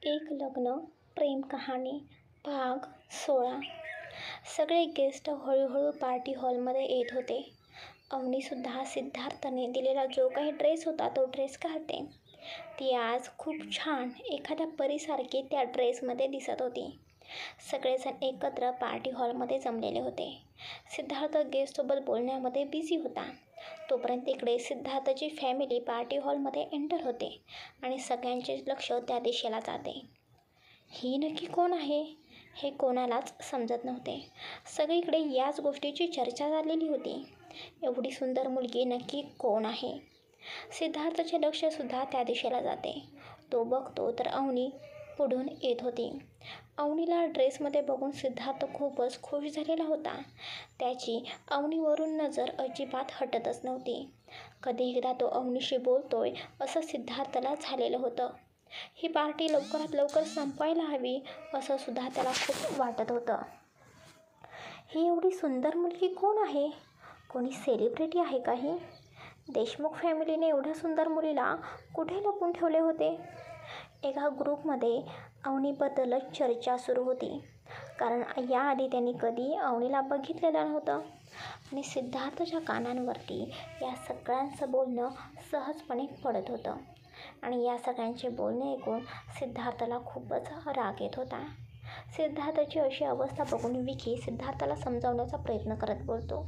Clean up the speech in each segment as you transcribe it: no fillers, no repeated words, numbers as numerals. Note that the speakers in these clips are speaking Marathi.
एक लग्न प्रेम कहाणी भाग 16. सगळे गेस्ट हळूहळू पार्टी हॉलमध्ये येत होते. अवनीसुद्धा सिद्धार्थने दिलेला जो काही ड्रेस होता तो ड्रेस घालते. ती आज खूप छान एखाद्या परीसारखी त्या ड्रेसमध्ये दिसत होती. सगळेजण एकत्र पार्टी हॉलमध्ये जमलेले होते. सिद्धार्थ गेस्टसोबत बोलण्यामध्ये बिझी होता. तोपर्यंत इकडे सिद्धार्थची फॅमिली पार्टी हॉलमध्ये एंटर होते आणि सगळ्यांचे लक्ष त्या दिशेला जाते. ही नक्की कोण आहे हे कोणालाच समजत नव्हते. सगळीकडे याच गोष्टीची चर्चा झालेली होती. एवढी सुंदर मुलगी नक्की कोण आहे? सिद्धार्थचे लक्षसुद्धा त्या दिशेला जाते. तो बघतो तर अवनी पुढून येत होती. अवनीला ड्रेसमध्ये बघून सिद्धार्थ खूपच खुश झालेला होता. त्याची अवनीवरून नजर अजिबात हटतच नव्हती. कधी एकदा तो अवनीशी बोलतोय असं सिद्धार्थला झालेलं होतं. ही पार्टी लवकरात लवकर संपवायला हवी असं सुद्धा त्याला खूप वाटत होतं. ही एवढी सुंदर मुलगी कोण आहे? कोणी सेलिब्रिटी आहे का ही? देशमुख फॅमिलीने एवढ्या सुंदर मुलीला कुठे लपवून ठेवले होते? एका ग्रुपमध्ये अवनीबद्दलच चर्चा सुरू होती. कारण याआधी त्यांनी कधी अवनीला बघितलेलं नव्हतं आणि सिद्धार्थच्या कानांवरती या सगळ्यांचं बोलणं सहजपणे पडत होतं. आणि या सगळ्यांचे बोलणे ऐकून सिद्धार्थला खूपच राग येत होता. सिद्धार्थची अशी अवस्था बघून विकी सिद्धार्थला समजावण्याचा प्रयत्न करत बोलतो.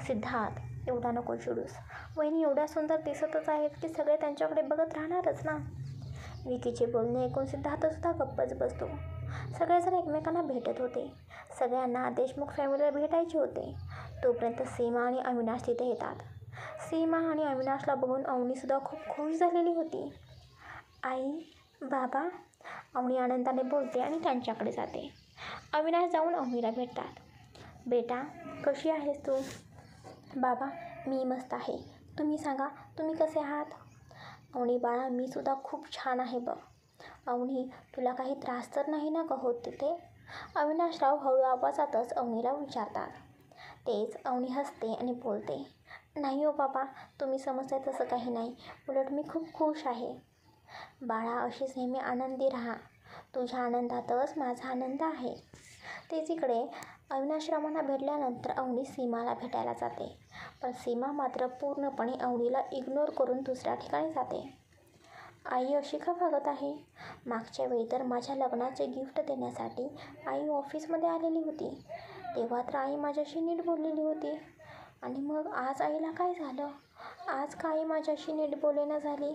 सिद्धार्थ, एवढा नको चिडूस. वहिनी एवढ्या सुंदर दिसतच आहेत की सगळे त्यांच्याकडे बघत राहणारच ना. विकीचे बोलणे ऐकून सिद्धार्थसुद्धा गप्पच बसतो. सगळेजण एकमेकांना भेटत होते. सगळ्यांना देशमुख फॅमिलीला भेटायचे होते. तोपर्यंत सीमा आणि अविनाश तिथे येतात. सीमा आणि अविनाशला बघून अवनीसुद्धा खूप खुश झालेली होती. आई, बाबा, अवनी आनंदाने बोलते आणि त्यांच्याकडे जाते. अविनाश जाऊन अवनीला भेटतात. बेटा, कशी आहेस तू? बाबा, मी मस्त आहे. तुम्ही सांगा, तुम्ही कसे आहात? अवनी, बाळा, मी सुद्धा खूप छान आहे बघ. अवनी, तुला काही त्रास तर नाही ना का होत तिथे? अविनाशराव हळू आवाजातच अवनीला विचारतात. तेच अवनी हसते आणि बोलते, नाही हो बाबा, तुम्ही समजताय तसं काही नाही. उलट मी खूप खुश आहे. बाळा, अशीच नेहमी आनंदी राहा. तुझ्या आनंदातच माझा आनंद आहे. तेच इकडे अविनाशरावांना भेटल्यानंतर अवनी सीमाला भेटायला जाते. पण सीमा मात्र पूर्णपणे अवनीला इग्नोर करून दुसऱ्या ठिकाणी जाते. आई अशी का वागत आहे? मागच्या वेळी तर माझ्या लग्नाचे गिफ्ट देण्यासाठी आई ऑफिसमध्ये आलेली होती. तेव्हा तर आई माझ्याशी नीट बोललेली होती. आणि मग आज आईला काय झालं? आज का आई माझ्याशी नीट बोलेना झाली?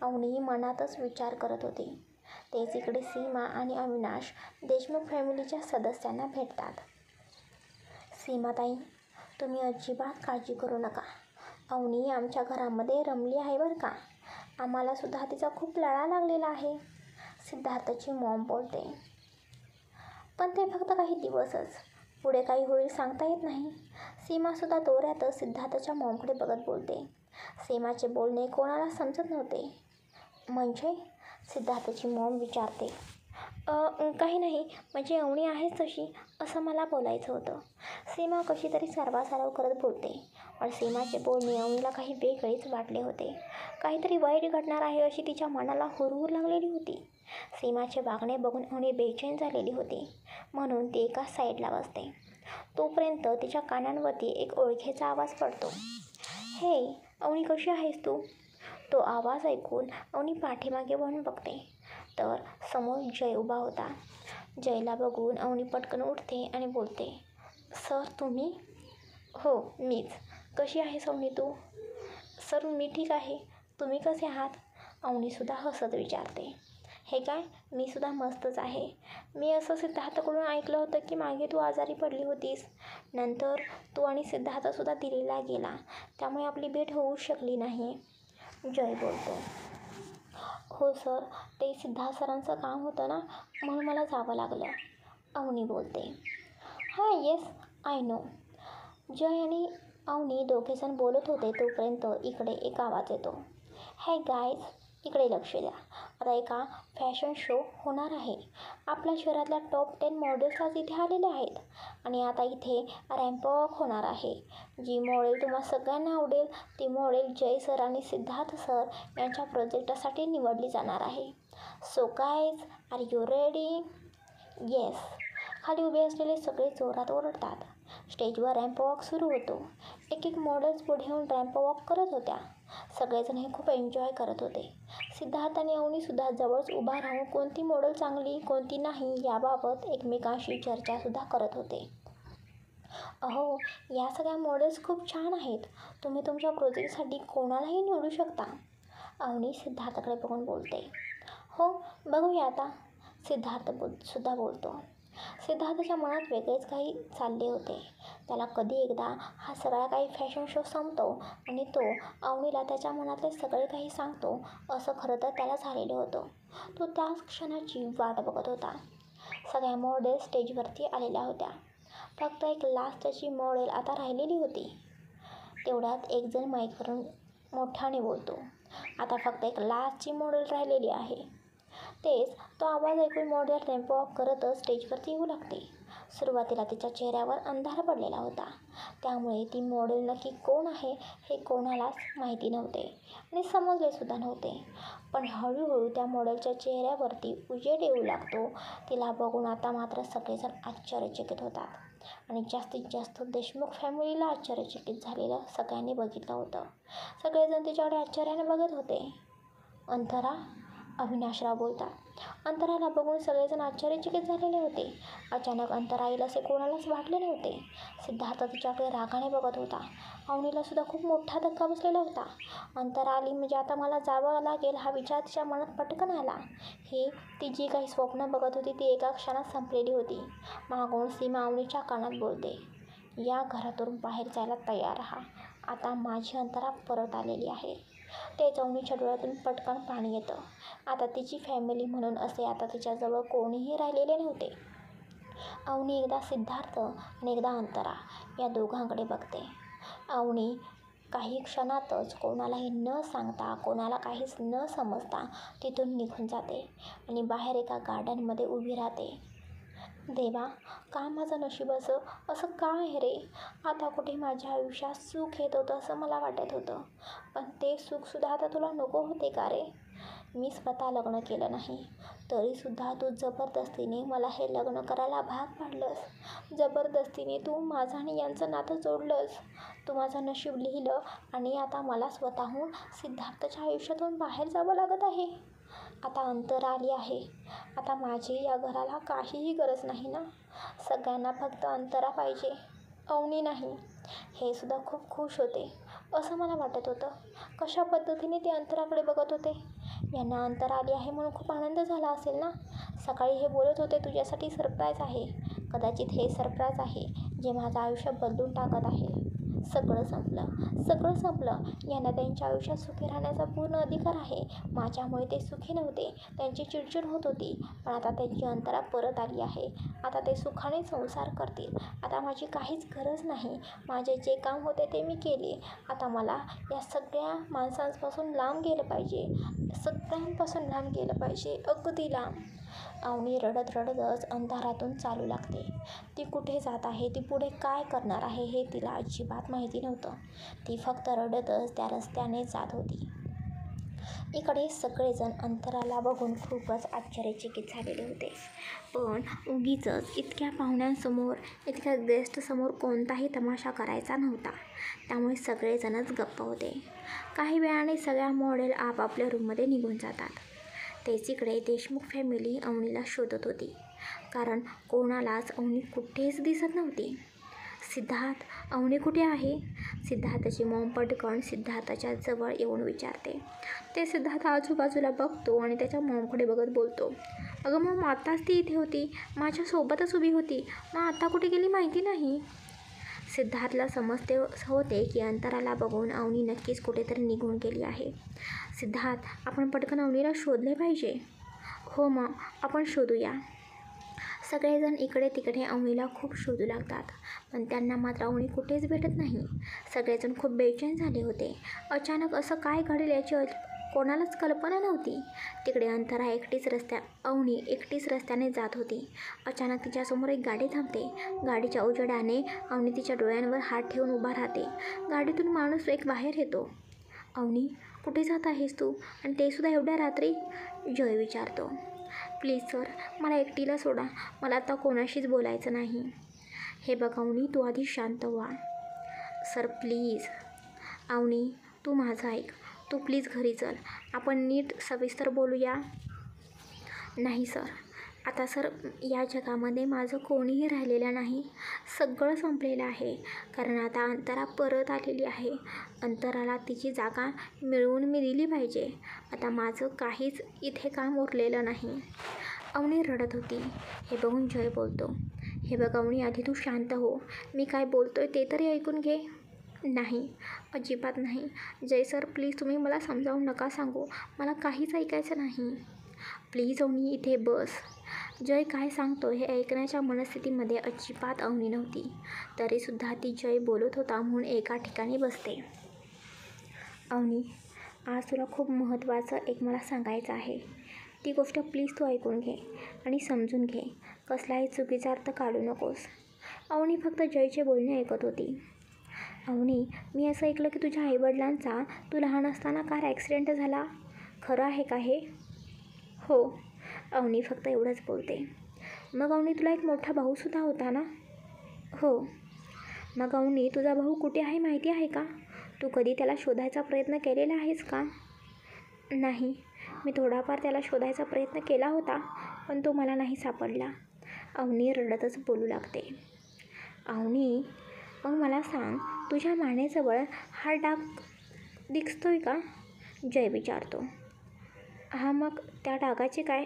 अवनी मनातच विचार करत होती. तेच इकडे सीमा आणि अविनाश देशमुख फॅमिलीच्या सदस्यांना भेटतात. सीमाताई, तुम्ही अजिबात काळजी करू नका. अवनी आमच्या घरामध्ये रमली आहे बरं का. आम्हाला सुद्धा तिचा खूप लळा लागलेला आहे. सिद्धार्थची मॉम बोलते. पण ते फक्त काही दिवसच. पुढे काही होईल सांगता येत नाही. सीमासुद्धा दोऱ्यातच सिद्धार्थच्या मॉमकडे बघत बोलते. सीमाचे बोलणे कोणाला समजत नव्हते. म्हणजे? सिद्धार्थची मॉम विचारते. काही नाही, म्हणजे अवनी आहेच तशी असं मला बोलायचं होतं. सीमा कशी तरी सारवासारव करत बोलते. पण सीमाचे बोलणे अवनीला काही वेगळेच वाटले होते. काहीतरी वाईट घडणार आहे अशी तिच्या मनाला हुरहुर लागलेली होती. सीमाचे वागणे बघून अवनी बेचैन झालेली होती. म्हणून ती एका साईडला बसते. तोपर्यंत तिच्या कानांवरती एक ओळखीचा आवाज पडतो. हे अवनी, कशी आहेस तू? तो आवाज ऐकून अवनी पाठीमागे वळून बघते तर समोर जय उभा होता. जयला बघून अवनी पटकन उठते आणि बोलते, सर तुम्ही? हो, मीच. कशी आहेस अवनी तू? सर, मी ठीक आहे. तुम्ही कसे आहात? अवनीसुद्धा हसत विचारते. हे काय, मी सुद्धा मस्तच आहे. मी असं सिद्धार्थकडून ऐकलं होतं की मागे तू आजारी पडली होतीस. नंतर तू आणि सिद्धार्थसुद्धा दिल्लीला गेला. त्यामुळे आपली भेट होऊ शकली नाही. जय बोलतो. हो सर, ते सिद्धार्थ सरांचं काम होतं ना, म्हणून मला जावं लागलं. अवनी बोलते. हां, येस, आय नो. जय आणि अवनी दोघेजण बोलत होते तोपर्यंत इकडे एक आवाज येतो. हे गाईज, इकडे लक्ष द्या. आता एका फॅशन शो होणार आहे. आपल्या शहरातल्या टॉप 10 मॉडेल्स आज इथे आलेले आहेत. आणि आता इथे रॅम्प वॉक होणार आहे. जी मॉडेल तुम्हा सगळ्यांना आवडेल ती मॉडेल जय सर आणि सिद्धार्थ सर यांच्या प्रोजेक्टासाठी निवडली जाणार आहे. So guys, are you ready? Yes. खाली उभे असलेले सगळे जोरात ओरडतात. स्टेजवर रॅम्प वॉक सुरू होतो. एक एक मॉडेल्स पुढे येऊन रॅम्प वॉक करत होत्या. सगळेजण हे खूप एन्जॉय करत होते. सिद्धार्थ आणि अवनीसुद्धा जवळच उभा राहून कोणती मॉडेल चांगली कोणती नाही याबाबत एकमेकांशी चर्चासुद्धा करत होते. अहो, या सगळ्या मॉडेल्स खूप छान आहेत. तुम्ही तुमच्या प्रोजेक्टसाठी कोणालाही निवडू शकता. अवनी सिद्धार्थकडे बघून बोलते. हो, बघूया आता. सिद्धार्थ सुद्धा बोलतो. सिद्धार्थच्या मनात वेगळेच काही चालले होते. त्याला कधी एकदा हा सगळा काही फॅशन शो संपतो आणि तो अवनीला त्याच्या मनातले सगळे काही सांगतो असं खरं तर त्याला झालेलं होतं. तो त्याच क्षणाची वाट बघत होता. सगळ्या मॉडेल स्टेजवरती आलेल्या होत्या. फक्त एक लास्टची मॉडेल आता राहिलेली होती. तेवढ्यात एक जण माईकवरून मोठ्याने बोलतो. आता फक्त एक लास्टची मॉडेल राहिलेली आहे. तेच तो आवाज ऐकून मॉडेल रॅम्प वॉक करतच स्टेजवरती येऊ लागते. सुरुवातीला तिच्या चेहऱ्यावर अंधार पडलेला होता. त्यामुळे ती मॉडेल नक्की कोण आहे हे कोणालाच माहिती नव्हते आणि समजलेसुद्धा नव्हते. पण हळूहळू त्या मॉडेलच्या चेहऱ्यावरती उजेड येऊ लागतो. तिला बघून आता मात्र सगळेजण आश्चर्यचकित होतात आणि जास्तीत जास्त देशमुख फॅमिलीला आश्चर्यचकित झालेलं सगळ्यांनी बघितलं होतं. सगळेजण तिच्याकडे आश्चर्याने बघत होते. अंतरा? अविनाशराव बोलतात. अंतराला बघून सगळेजण आश्चर्यचकित झालेले होते. अचानक अंतरा येईल असे कोणालाच वाटले नव्हते. सिद्धार्थ तिच्याकडे रागाने बघत होता. अवनीला सुद्धा खूप मोठा धक्का बसलेला होता. अंतरा आली म्हणजे आता मला जावं लागेल हा विचार तिच्या मनात पटकन आला. ती जी काही स्वप्न बघत होती ती एका क्षणात संपलेली होती. मागून सीमा अवनीच्या कानात बोलते. या घरातून बाहेर जायला तयार राहा. आता माझी अंतरा परत आलेली आहे. तेच अवनीच्या डोळ्यातून पटकन पाणी येतं. आता तिची फॅमिली म्हणून असे आता तिच्याजवळ कोणीही राहिलेले नव्हते. अवनी एकदा सिद्धार्थ आणि एकदा अंतरा या दोघांकडे बघते. अवनी काही क्षणातच कोणालाही न सांगता कोणाला काहीच न समजता तिथून निघून जाते आणि बाहेर एका गार्डनमध्ये उभी राहते. देवा, का माझं नशीब असं का आहे रे? आता कुठे माझ्या आयुष्यात सुख येत होतं असं मला वाटत होतं. पण ते सुखसुद्धा आता तुला नको होते का रे? मी स्वतः लग्न केलं नाही तरीसुद्धा तू जबरदस्तीने मला हे लग्न करायला भाग पाडलंस. जबरदस्तीने तू माझं आणि यांचं नातं जोडलंस. तू माझं नशीब लिहिलं आणि आता मला स्वतःहून सिद्धार्थच्या आयुष्यातून बाहेर जावं लागत आहे. आता अंतरा आली आहे. आता माझी या घराला काहीही गरज नाही ना. सगळ्यांना फक्त अंतरा पाहिजे, अवनी नाही. हे सुद्धा खूप खुश होते असं मला वाटत होतं. कशा पद्धतीने ते अंतराकडे बघत होते. यांना अंतरा आली आहे म्हणून खूप आनंद झाला असेल ना. सकाळी हे बोलत होते तुझ्यासाठी सरप्राईज आहे. कदाचित हे सरप्राईज आहे जे माझं आयुष्य बदलून टाकत आहे. सगळं संपलं. यांना त्यांच्या आयुष्यात सुखी राहण्याचा पूर्ण अधिकार आहे. माझ्यामुळे ते सुखी नव्हते. त्यांची चिडचिड होत होती. पण आता त्यांची अंतरा परत आली आहे. आता ते सुखाने संसार करतील. आता माझी काहीच गरज नाही. माझे जे काम होते ते मी केले. आता मला या सगळ्या माणसांपासून लांब गेलं पाहिजे. सगळ्यांपासून लांब गेलं पाहिजे, अगदी लांब. अवनी रडतच अंधारातून चालू लागते. ती कुठे जात आहे, ती पुढे काय करणार आहे हे तिला अजिबात माहिती नव्हतं. ती फक्त रडतच त्या रस्त्याने जात होती. इकडे सगळेजण अंतराला बघून खूपच आश्चर्यचकित झालेले होते. पण उगीचच इतक्या पाहुण्यांसमोर इतक्या गेस्टसमोर कोणताही तमाशा करायचा नव्हता. त्यामुळे सगळेजणच गप्प होते. काही वेळाने सगळ्या मॉडेल आपापल्या रूममध्ये निघून जातात. तेच इकडे देशमुख फॅमिली अवनीला शोधत होती. कारण कोणालाच अवनी कुठेच दिसत नव्हती. सिद्धार्थ, अवनी कुठे आहे? सिद्धार्थची मॉम पटकन सिद्धार्थच्या जवळ येऊन विचारते. ते सिद्धार्थ आजूबाजूला बघतो आणि त्याच्या मॉमकडे बघत बोलतो. अगं मॉम, आत्ताच ती इथे होती. माझ्यासोबतच उभी होती. मग आता कुठे गेली माहिती नाही. सिद्धार्थला समजते होते की अंतराला बघून अवनी नक्कीच कुठेतरी निघून गेली आहे. सिद्धार्थ, आपण पटकन अवनीला शोधले पाहिजे. हो मॉम, आपण शोधूया. सगळेजण इकडे तिकडे अवनीला खूप शोधू लागतात. पण त्यांना मात्र अवनी कुठेच भेटत नाही. सगळेजण खूप बेचैन झाले होते. अचानक असं काय घडेल याची कोणालाच कल्पना नव्हती. तिकडे अंतरा अवनी एकटीच रस्त्याने जात होती. अचानक तिच्यासमोर एक गाडी थांबते. गाडीच्या उजेडाने अवनी तिच्या डोळ्यांवर हात ठेवून उभा राहते. गाडीतून माणूस एक बाहेर येतो. अवनी, कुठे जात आहेस तू, आणि ते सुद्धा एवढ्या रात्री? जय विचारतो. प्लीज सर, मला एकटीला सोडा, मला आता कोणाशीच बोलायचं नाही. हे बघ अवनी, तू आधी शांत व्हा. Sir please. अवनी, तू माझं ऐक. तू प्लीज घरी चल, आपण नीट सविस्तर बोलूया. नाही सर, आता सर या जगामध्ये माझं कोणीही राहिलेलं नाही. सगळं संपलेलं आहे. कारण आता अंतरा परत आलेली आहे. अंतराला तिची जागा मिळवून मी दिली पाहिजे. आता माझं काहीच इथे काम उरलेलं नाही. अवनी रडत होती. हे बघून जय बोलतो. हे बघ अवनी, आधी तू शांत हो. मी काय बोलतोय ते तरी ऐकून घे. नाही, अजिबात नाही. जय सर प्लीज, तुम्ही मला समजावून नका सांगू. मला काहीच ऐकायचं नाही. प्लीज अवनी, इथे बस. जय काय सांगतो हे ऐकण्याच्या मनस्थितीमध्ये अजिबात अवनी नव्हती. तरीसुद्धा ती जय बोलत होता म्हणून एका ठिकाणी बसते. अवनी, आज तुला खूप महत्त्वाचं एक मला सांगायचं आहे. ती गोष्ट प्लीज तू ऐकून घे आणि समजून घे. कसलाही चुकीचा अर्थ काढू नकोस. अवनी फक्त जयचे बोलणे ऐकत होती. अवनी, मी असं ऐकलं की तुझ्या आईवडिलांचा तू लहान असताना कार ॲक्सिडेंट झाला. खरं आहे का हे? हो. अवनी फक्त एवढंच बोलते. मग अवनी, तुला एक मोठा भाऊसुद्धा होता ना? हो. मग अवनी, तुझा भाऊ कुठे आहे माहिती आहे का? तू कधी त्याला शोधायचा प्रयत्न केलेला आहेस का? नाही, मी थोडाफार त्याला शोधायचा प्रयत्न केला होता, पण तो मला नाही सापडला. अवनी रडतच बोलू लागते. अवनी, मग मला सांग, तुझ्या मानेजवळ हा डाग दिसतोय का? जय विचारतो. हा, मग त्या डागाचे काय?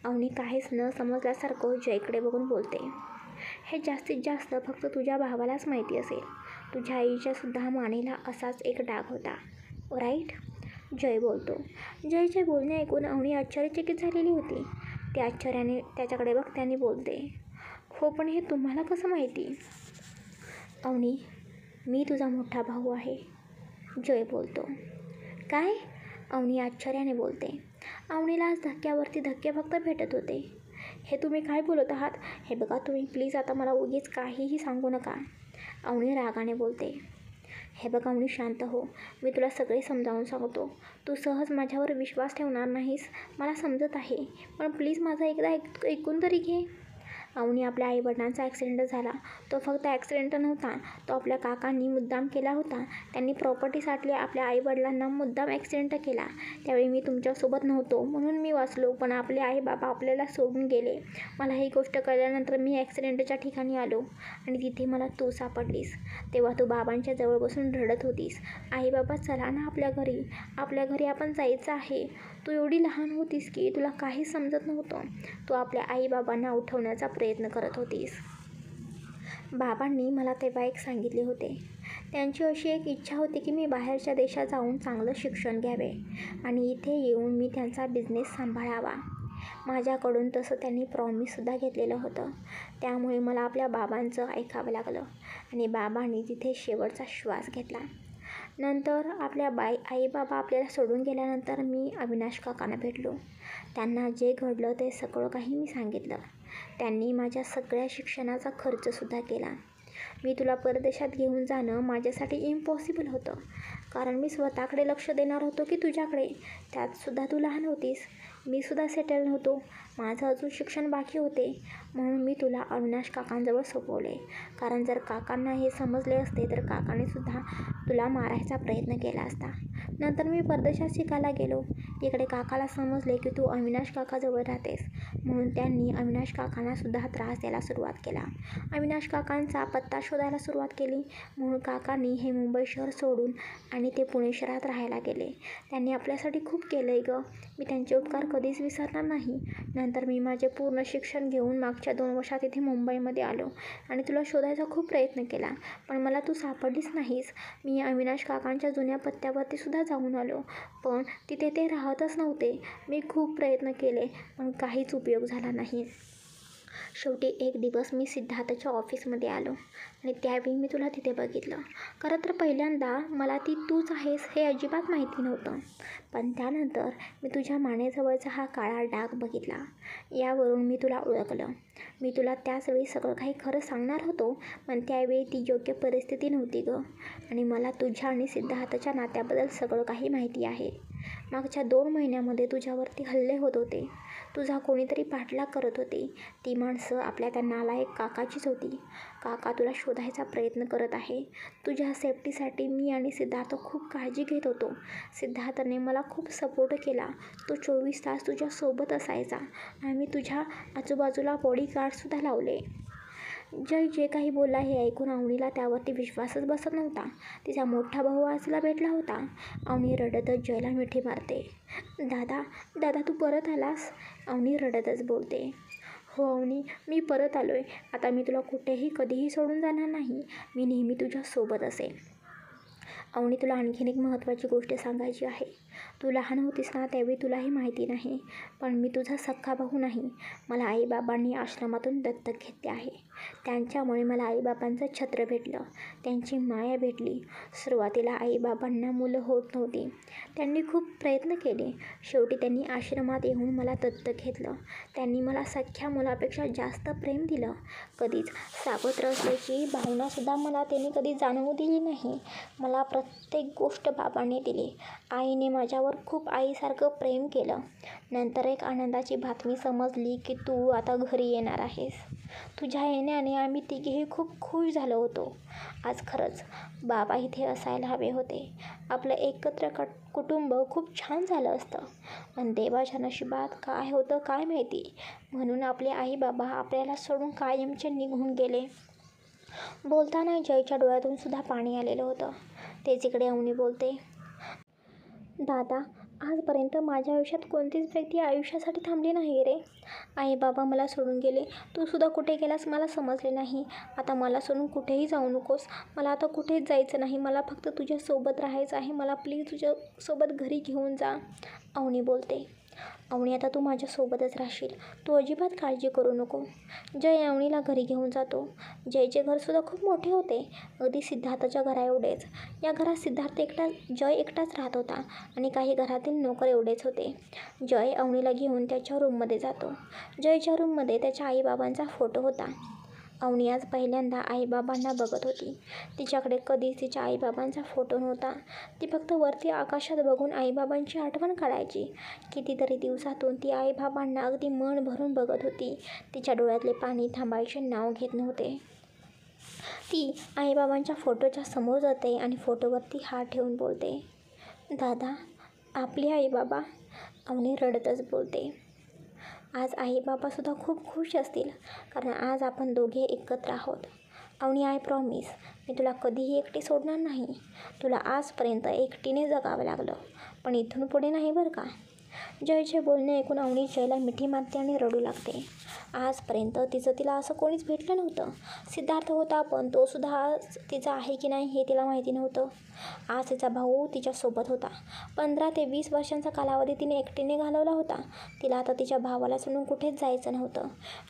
अवनी काहीच न समजल्यासारखं जयकडे बघून बोलते. हे जास्तीत जास्त फक्त तुझ्या भावालाच माहिती असेल. तुझ्या आईच्यासुद्धा मानेला असाच एक डाग होता, राईट? जय बोलतो. जयचे बोलणे ऐकून अवनी आश्चर्यचकित झालेली होती. ती आश्चर्याने त्याच्याकडे बघत्याने बोलते. हो, पण हे तुम्हाला कसं माहिती? अवनी, मी तुझा मोठा भाऊ आहे. जय बोलतो. काय? अवनी आश्चर्याने बोलते. अवनीला आज धक्क्यावरती धक्के फक्त भेटत होते. हे तुम्ही काय बोलत आहात? हे बघा तुम्ही प्लीज आता मला उगीच काहीही सांगू नका. अवनी रागाने बोलते. हे बघा अवनी, शांत हो. मी तुला सगळे समजावून सांगतो. तू सहज माझ्यावर विश्वास ठेवणार नाहीस, मला समजत आहे. पण प्लीज माझं एकदा ऐकून तरी घे. अवनी, आपल्या आईवडिलांचा ॲक्सिडेंट झाला. तो फक्त ॲक्सिडेंट नव्हता, तो आपल्या काकांनी मुद्दाम केला होता. त्यांनी प्रॉपर्टीसाठी आपल्या आईवडिलांना मुद्दाम ॲक्सिडेंट केला. त्यावेळी मी तुमच्यासोबत नव्हतो म्हणून मी वाचलो, पण आपले आई बाबा आपल्याला सोडून गेले. मला ही गोष्ट कळल्यानंतर मी ॲक्सिडेंटच्या ठिकाणी आलो आणि तिथे मला तू सापडलीस. तेव्हा तू बाबांच्या जवळ बसून रडत होतीस. आई बाबा, चला ना आपल्या घरी आपण जायचं आहे. तू एवढी लहान होतीस की तुला काहीच समजत नव्हतं. तू आपल्या आईबाबांना उठवण्याचा प्रयत्न करत होतीस. बाबांनी मला तेव्हा एक सांगितले होते. त्यांची अशी एक इच्छा होती की मी बाहेरच्या देशात जाऊन चांगलं शिक्षण घ्यावे आणि इथे येऊन मी त्यांचा बिझनेस सांभाळावा. माझ्याकडून तसं त्यांनी प्रॉमिससुद्धा घेतलेलं होतं. त्यामुळे मला आपल्या बाबांचं ऐकावं लागलं आणि बाबांनी तिथे शेवटचा श्वास घेतला. नंतर आपल्या आई बाबा आपल्याला सोडून गेल्यानंतर मी अविनाश काकांना भेटलो. त्यांना जे घडलं ते सगळं काही मी सांगितलं. त्यांनी माझ्या सगळ्या शिक्षणाचा खर्चसुद्धा केला. मी तुला परदेशात घेऊन जाणं माझ्यासाठी इम्पॉसिबल होतं, कारण मी स्वतःकडे लक्ष देणार होतो की तुझ्याकडे. त्यातसुद्धा तू लहान होतीस. मीसुद्धा सेटल नव्हतो. माझं अजून शिक्षण बाकी होते. म्हणून मी तुला अविनाश काकांजवळ सोपवले. कारण जर काकांना हे समजले असते तर काकांनीसुद्धा तुला मारायचा प्रयत्न केला असता. नंतर मी परदेशात शिकायला गेलो. इकडे काकाला समजले की तू अविनाश काकाजवळ राहतेस, म्हणून त्यांनी अविनाश काकांनासुद्धा त्रास द्यायला सुरुवात केला. अविनाश काकांचा पत्ता शोधायला सुरुवात केली. म्हणून काकांनी हे मुंबई शहर सोडून आणि ते पुणे शहरात राहायला गेले. त्यांनी आपल्यासाठी खूप केलं आहे गं. मी त्यांचे उपकार कधीच विसरणार नाही. नंतर मी माझे पूर्ण शिक्षण घेऊन मागच्या 2 वर्षात इथे मुंबईमध्ये आलो आणि तुला शोधायचा खूप प्रयत्न केला, पण मला तू सापडलीच नाहीस. मी अविनाश काकांच्या जुन्या पत्त्यावरती सुद्धा जाऊन आलो, पण तिथे ते राहतच नव्हते. मी खूप प्रयत्न केले, पण काहीच उपयोग झाला नाही. शेवटी एक दिवस मी सिद्धार्थच्या ऑफिसमध्ये आलो आणि त्यावेळी मी तुला तिथे बघितलं. खरं तर पहिल्यांदा मला ती तूच आहेस हे अजिबात माहिती नव्हतं. पण त्यानंतर मी तुझ्या मानेजवळचा हा काळा डाग बघितला. यावरून मी तुला ओळखलं. मी तुला त्याच वेळी सगळं काही खरं सांगणार होतो, पण त्यावेळी ती योग्य परिस्थिती नव्हती गं. आणि मला तुझ्या आणि सिद्धार्थच्या नात्याबद्दल सगळं काही माहिती आहे. मागच्या 2 महिन्यामध्ये तुझ्यावरती हल्ले होत होते. तुझा कोणीतरी पाठलाग करत होते. ती माणसं आपल्या त्या नालायक काकाचीच होती. काका तुला शोधायचा प्रयत्न करत आहे. तुझ्या सेफ्टीसाठी मी आणि सिद्धार्थ खूप काळजी घेत होतो. सिद्धार्थने मला खूप सपोर्ट केला. तो 24 तास तुझ्यासोबत असायचा. आम्ही तुझ्या आजूबाजूला बॉडीगार्डसुद्धा लावले. जय जे काही बोलला हे ऐकून अवनीला त्यावरती विश्वासच बसत नव्हता. तिचा मोठा भाऊ आज तिला भेटला होता. अवनी रडतच जयला मिठी मारते. दादा, दादा तू परत आलास? अवनी रडतच बोलते. हो अवनी, मी परत आलोय. आता मी तुला कुठेही कधीही सोडून जाणार नाही. मी नेहमी तुझ्यासोबत असेन. अवनी तुला आणखीन एक महत्त्वाची गोष्ट सांगायची आहे. तू लहान होतीस ना त्यावेळी तुलाही माहिती नाही, पण मी तुझा सख्खा भाऊ नाही. मला आईबाबांनी आश्रमातून दत्तक घेतले आहे. त्यांच्यामुळे मला आईबाबांचं छत्र भेटलं. त्यांची माया भेटली. सुरुवातीला आईबाबांना मुलं होत नव्हती. त्यांनी खूप प्रयत्न केले. शेवटी त्यांनी आश्रमात येऊन मला दत्तक घेतलं. त्यांनी मला सख्ख्या मुलापेक्षा जास्त प्रेम दिलं. कधीच सावत्र असल्याची भावनासुद्धा मला त्यांनी कधी जाणवू दिली नाही. मला प्रत्येक गोष्ट बाबांनी दिली. आईने माझ्यावर खूप आईसारखं प्रेम केलं. नंतर एक आनंदाची बातमी समजली की तू आता घरी येणार आहेस. तुझ्या येण्याने आम्ही तिघेही खूप खुश झालो होतो. आज खरंच बाबा इथे असायला हवे होते. आपलं एकत्र कुटुंब खूप छान झालं असतं. पण देवाच्या नशिबात काय होतं काय माहिती, म्हणून आपले आई बाबा आपल्याला सोडून कायमचे निघून गेले. बोलताना जयच्या डोळ्यातून सुद्धा पाणी आलेलं होतं. तेच इकडे अवनी बोलते. दादा, आजपर्यंत माझ्या आयुष्यात कोणतीच व्यक्ती आयुष्यासाठी थांबली नाही रे. आई बाबा मला सोडून गेले. तू सुद्धा कुठे गेलास मला समजले नाही. आता मला सोडून कुठेही जाऊ नकोस. मला आता कुठेच जायचं नाही. मला फक्त तुझ्यासोबत राहायचं आहे. मला प्लीज तुझ्यासोबत घरी घेऊन जा. अवनी बोलते. अवनी आता तू माझ्यासोबतच राहशील. तू अजिबात काळजी करू नको. जय अवनीला घरी घेऊन जातो. जयचे घरसुद्धा खूप मोठे होते. अगदी सिद्धार्थच्या घराएवढेच. या घरात जय एकटाच राहत होता आणि काही घरातील नोकर एवढेच होते. जय अवनीला घेऊन त्याच्या रूममध्ये जातो. जयच्या रूममध्ये त्याच्या आईबाबांचा फोटो होता. अवनी आज पहिल्यांदा आईबाबांना बघत होती. तिच्याकडे कधीच तिच्या आईबाबांचा फोटो नव्हता. ती फक्त वरती आकाशात बघून आईबाबांची आठवण काढायची. कितीतरी दिवसातून ती आईबाबांना अगदी मन भरून बघत होती. तिच्या डोळ्यातले पाणी थांबायचे नाव घेत नव्हते. ती आईबाबांच्या फोटोच्या समोर जाते आणि फोटोवरती हात ठेवून बोलते. दादा, आपली आईबाबा. अवनी रडतच बोलते. आज आईबाबासुद्धा खूप खुश असतील, कारण आज आपण दोघे एकत्र आहोत. अवनी, आय प्रॉमिस, मी तुला कधीही एकटी सोडणार नाही. तुला आजपर्यंत एकटीने जगावं लागलं, पण इथून पुढे नाही बरं का. जयचे बोलणे ऐकून अवनी जयला मिठी मारते आणि रडू लागते. आजपर्यंत तिला असं कोणीच भेटलं नव्हतं. सिद्धार्थ होता, पण तो सुद्धा तिचा आहे की नाही हे तिला माहिती नव्हतं. आज तिचा भाऊ तिच्यासोबत होता. 15 ते 20 वर्षांचा कालावधी तिने एकटीने घालवला होता. तिला आता तिच्या भावाला सोडून कुठेच जायचं नव्हतं.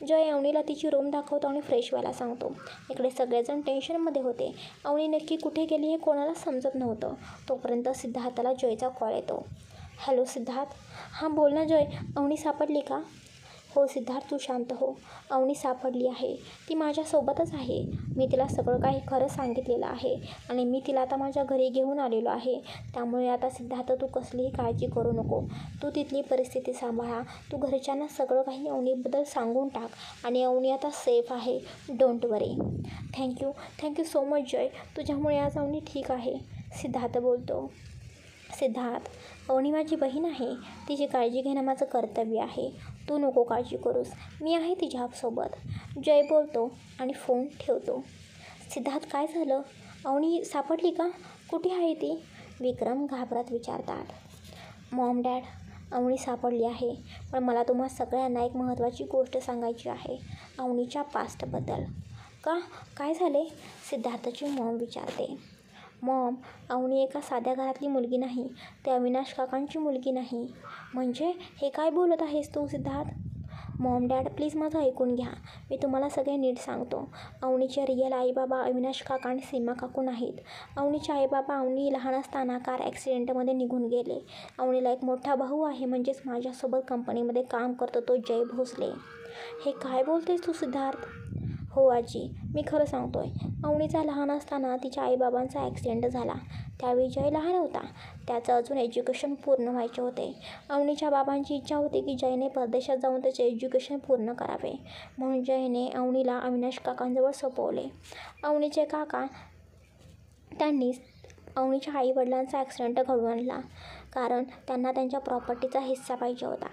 जय अवनीला तिची रूम दाखवतो आणि फ्रेश व्हायला सांगतो. इकडे सगळेजण टेन्शनमध्ये होते. अवनी नक्की कुठे गेली हे कोणाला समजत नव्हतं. तोपर्यंत सिद्धार्थला जयचा कॉल येतो. हॅलो सिद्धार्थ. हां बोल ना जय. अवनी सापडली का? हो सिद्धार्थ, तू शांत हो. अवनी सापडली आहे. ती माझ्यासोबतच आहे. मी तिला सगळं काही खरं सांगितलेलं आहे आणि मी तिला आता माझ्या घरी घेऊन आलेलो आहे. त्यामुळे आता सिद्धार्थ तू कसलीही काळजी करू नको. तू तिथली परिस्थिती सांभाळा. तू घरच्यांना सगळं काही अवनीबद्दल सांगून टाक आणि अवनी आता सेफ आहे. Don't worry. Thank you so much Jay. तुझ्यामुळे आज अवनी ठीक आहे. सिद्धार्थ बोलतो. सिद्धार्थ, अवनी माझी बहीण आहे. तिची काळजी घेणं माझं कर्तव्य आहे. तू नको काळजी करूस. मी आहे तिच्यासोबत. जय बोलतो आणि फोन ठेवतो. सिद्धार्थ, काय झालं? अवनी सापडली का? कुठे आहे ती? विक्रम घाबरत विचारतात. मॉम डॅड, अवनी सापडली आहे, पण मला तुम्हा सगळ्यांना एक महत्त्वाची गोष्ट सांगायची आहे. अवनीच्या पास्टबद्दल. का? काय झाले? सिद्धार्थची मॉम विचारते. मॉम, अवनी एका साध्या घरातली मुलगी नाही. ते अविनाश काकांची मुलगी नाही. म्हणजे हे काय बोलत आहेस तू सिद्धार्थ? मॉम डॅड प्लीज माझं ऐकून घ्या, मी तुम्हाला सगळे नीट सांगतो. अवनीचे रिअल आईबाबा अविनाश काका आणि सीमा काकू नाहीत. अवनीचे आईबाबा अवनी लहान असताना कार ॲक्सिडेंटमध्ये निघून गेले. अवनीला एक मोठा भाऊ आहे, म्हणजेच माझ्यासोबत कंपनीमध्ये काम करतो तो जय भोसले. हे काय बोलतेस तू सिद्धार्थ? हो आजी, मी खरं सांगतोय. अवनीचा लहान असताना तिच्या आईबाबांचा ॲक्सिडेंट झाला. त्यावेळी जय लहान होता. त्याचं अजून एज्युकेशन पूर्ण व्हायचे होते. अवनीच्या बाबांची इच्छा होती की जयने परदेशात जाऊन त्याचे एज्युकेशन पूर्ण करावे, म्हणून जयने अवनीला अविनाश काकांजवळ सोपवले. अवनीचे काका त्यांनी अवनीच्या आईवडिलांचा ॲक्सिडेंट घडवून आणला, कारण त्यांना त्यांच्या प्रॉपर्टीचा हिस्सा पाहिजे होता.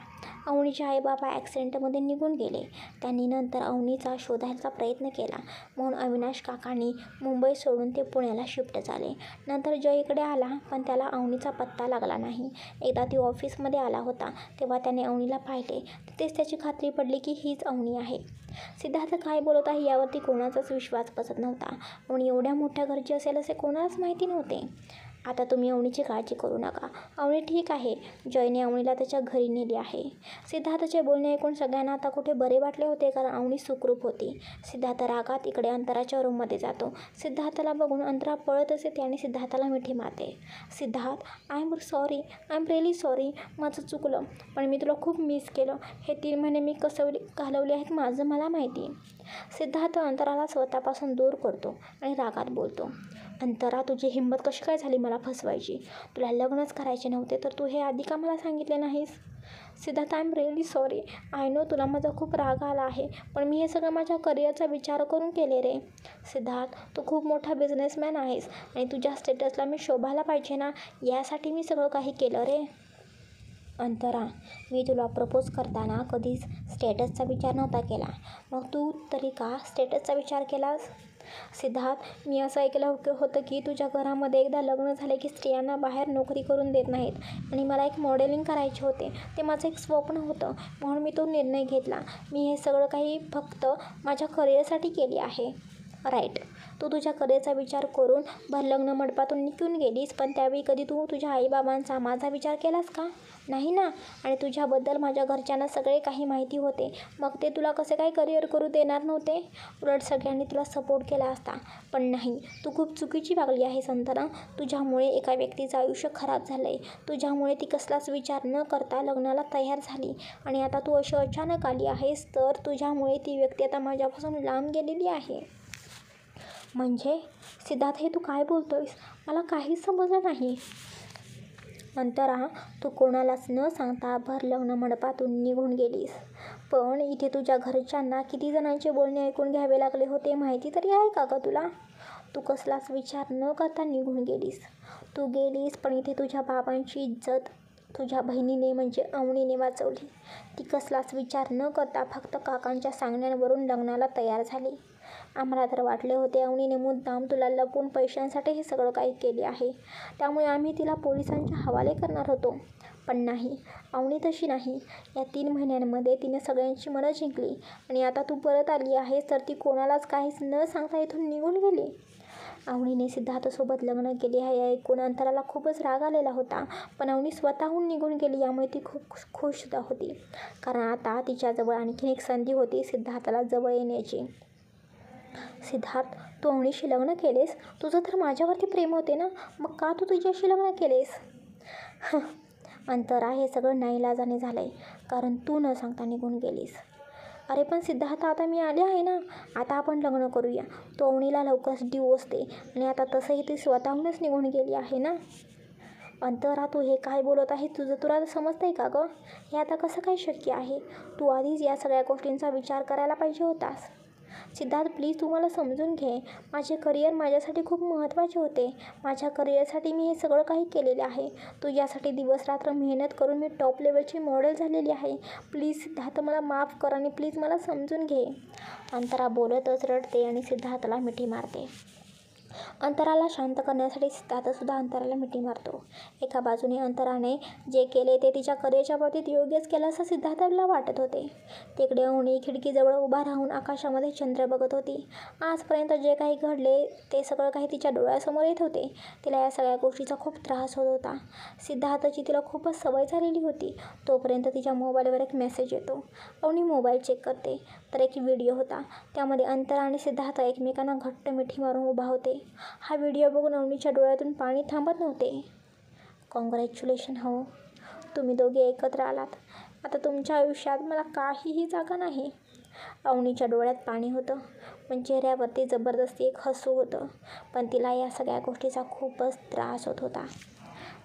अवनीचे आईबाबा ॲक्सिडेंटमध्ये निघून गेले. त्यांनी नंतर अवनीचा शोधायचा प्रयत्न केला, म्हणून अविनाश काकांनी मुंबई सोडून ते पुण्याला शिफ्ट झाले. नंतर जय इकडे आला, पण त्याला अवनीचा पत्ता लागला नाही. एकदा ती ऑफिसमध्ये आला होता, तेव्हा त्याने अवनीला पाहिले. तिथेच त्याची खात्री पडली की हीच अवनी आहे. सिद्धार्थ काय बोलत आहे यावरती कोणाचाच विश्वास बसत नव्हता. अवनी एवढ्या मोठ्या घरची असेल असे कोणालाच माहिती नव्हते. आता तुम्ही अवनीची काळजी करू नका, अवनी ठीक आहे. जयने अवनीला त्याच्या घरी नेली आहे. सिद्धार्थचे बोलणे ऐकून सगळ्यांना आता कुठे बरे वाटले होते, कारण अवनी सुखरूप होती. सिद्धार्थ रागात इकडे अंतराच्या रूममध्ये जातो. सिद्धार्थला बघून अंतरा पळत असे त्याने सिद्धार्थला मिठी मारते. Siddharth, I am sorry, I am really sorry. माझं चुकलं, पण मी तुला खूप मिस केलं. हे 3 महिने मी कसं घालवले आहेत माझं मला माहिती. सिद्धार्थ अंतराला स्वतःपासून दूर करतो आणि रागात बोलतो. अंतरा, तुझी हिंमत कशी काय झाली मला फसवायची? तुला लग्नच करायचे नव्हते तर तू हे आधी का मला सांगितले नाहीस? Siddharth, I am really sorry. I know तुला माझा खूप राग आला आहे, पण मी हे सगळं माझ्या करिअरचा विचार करून केले रे. सिद्धार्थ, तू खूप मोठा बिझनेसमॅन आहेस आणि तुझ्या स्टेटसला मी शोभायला पाहिजे ना, यासाठी मी सगळं काही केलं रे. अंतरा, मी तुला प्रपोज करताना कधीच स्टेटसचा विचार नव्हता केला, मग तू तरी का स्टेटसचा विचार केलास? सिद्धार्थ, मी असं ऐकलं होतं की तुझ्या घरामध्ये एकदा लग्न झाले की स्त्रियांना बाहेर नोकरी करून देत नाहीत, आणि मला एक मॉडेलिंग करायचे होते. ते माझं एक स्वप्न होतं, म्हणून मी तो निर्णय घेतला. मी हे सगळं काही फक्त माझ्या करिअरसाठी केले आहे. राईट, तू तुझ्या करिअरचा विचार करून भरलग्न मंडपातून निघून गेलीस, पण त्यावेळी कधी तू तुझ्या आईबाबांचा माझा विचार केलास का? नाही ना. आणि तुझ्याबद्दल माझ्या घरच्यांना सगळे काही माहिती होते, मग ते तुला कसे काय करिअर करू देणार नव्हते? उलट सगळ्यांनी तुला सपोर्ट केला असता. पण नाही, तू खूप चुकीची वागली आहेस अंतरा. तुझ्यामुळे एका व्यक्तीचं आयुष्य खराब झालं आहे. तुझ्यामुळे ती कसलाच विचार न करता लग्नाला तयार झाली, आणि आता तू अशी अचानक आली आहेस, तर तुझ्यामुळे ती व्यक्ती आता माझ्यापासून लांब गेलेली आहे. म्हणजे सिद्धार्थ, हे तू काय बोलतोयस? मला काहीच समजलं नाही. अंतरा, तू कोणालाच न सांगता भरलग्न मंडपातून निघून गेलीस, पण इथे तुझ्या घरच्यांना किती जणांचे बोलणे ऐकून घ्यावे लागले होते माहिती तरी आहे का गं तुला? तू कसलाच विचार न करता निघून गेलीस. तू गेलीस, पण इथे तुझ्या बाबांची इज्जत तुझ्या बहिणीने म्हणजे अवनीने वाचवली. ती कसलाच विचार न करता फक्त काकांच्या सांगण्यावरून लग्नाला तयार झाली. आम्हाला तर वाटले होते अवनीने मुद्दाम तुला लपवून पैशांसाठी हे सगळं काही केले आहे, त्यामुळे आम्ही तिला पोलिसांच्या हवाले करणार होतो. पण नाही, अवनी तशी नाही. या 3 महिन्यांमध्ये तिने सगळ्यांची मनं जिंकली, आणि आता तू परत आली आहेस तर ती कोणालाच काहीच न सांगता इथून निघून गेली. अवनीने सिद्धार्थसोबत लग्न केले हे ऐकून अंतराला खूपच राग आलेला होता, पण अवनी स्वतःहून निघून गेली यामुळे ती खूप खुश होती, कारण आता तिच्याजवळ आणखीन एक संधी होती सिद्धार्थला जवळ येण्याची. सिद्धार्थ, तू अवनीशी लग्न केलेस? तुझं तर माझ्यावरती प्रेम होते ना, मग का तू तुझ्याशी लग्न केलेस? अंतरा, हे सगळं नाईलाजाने झालंय, कारण तू न सांगता निघून गेलीस. अरे पण सिद्धार्थ, आता मी आले आहे ना, आता आपण लग्न करूया. तू अवनीला लवकरच डिवोर्स दे, आणि आता तसंही ती स्वतःहूनच निघून गेली आहे ना. अंतरा, तू हे काय बोलत आहे? तुला समजतंय का गं? हे आता कसं काय शक्य आहे? तू आधीच या सगळ्या गोष्टींचा विचार करायला पाहिजे होतास. सिद्धार्थ, प्लीज तू मला समजून घे. माझे करिअर माझ्यासाठी खूप महत्त्वाचे होते. माझ्या करिअरसाठी मी हे सगळं काही केलेले आहे. तुझ्यासाठी दिवसरात्र मेहनत करून मी टॉप लेवलची मॉडेल झालेली आहे. प्लीज सिद्धार्थ, मला माफ कर आणि प्लीज मला समजून घे. अंतरा बोलतच रडते आणि सिद्धार्थला मिठी मारते. अंतराला शांत करण्यासाठी सिद्धार्थसुद्धा अंतराला मिठी मारतो. एका बाजूने अंतराने जे केले ते तिच्या करिअरच्या बाबतीत योग्यच केलं असं सिद्धार्थला वाटत होते. तिकडे अवनी खिडकीजवळ उभा राहून आकाशामध्ये चंद्र बघत होती. आजपर्यंत जे काही घडले ते सगळं काही तिच्या डोळ्यासमोर येत होते. तिला या सगळ्या गोष्टीचा खूप त्रास होत होता. सिद्धार्थची तिला खूपच सवय झालेली होती. तोपर्यंत तिच्या मोबाईलवर एक मेसेज येतो. अवनी मोबाईल चेक करते तर एक व्हिडिओ होता. त्यामध्ये अंतरा आणि सिद्धार्थ एकमेकांना घट्ट मिठी मारून उभा होते. हा व्हिडिओ बघून अवनीच्या डोळ्यातून पाणी थांबत नव्हते. कॉंग्रॅच्युलेशन हो, तुम्ही दोघे एकत्र आलात. आता तुमच्या आयुष्यात मला काहीही जागा नाही. अवनीच्या डोळ्यात पाणी होतं, पण चेहऱ्यावरती जबरदस्ती एक हसू होतं. पण तिला या सगळ्या गोष्टीचा खूपच त्रास होत होता.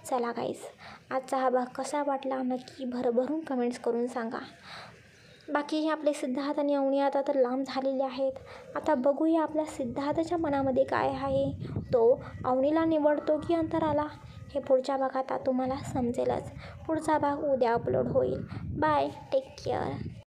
चला गाईस, आजचा हा भाग कसा वाटला नक्की भरभरून कमेंट्स करून सांगा. बाकी आपले सिद्धार्थ आणि अवनी आता तर लांब झालेले आहेत. आता बघूया आपल्या सिद्धार्थच्या मनामध्ये काय आहे. तो अवनीला निवडतो की अंतराला, हे पुढच्या भागात तुम्हाला समजेलच. पुढचा भाग उद्या अपलोड होईल. Bye, take care.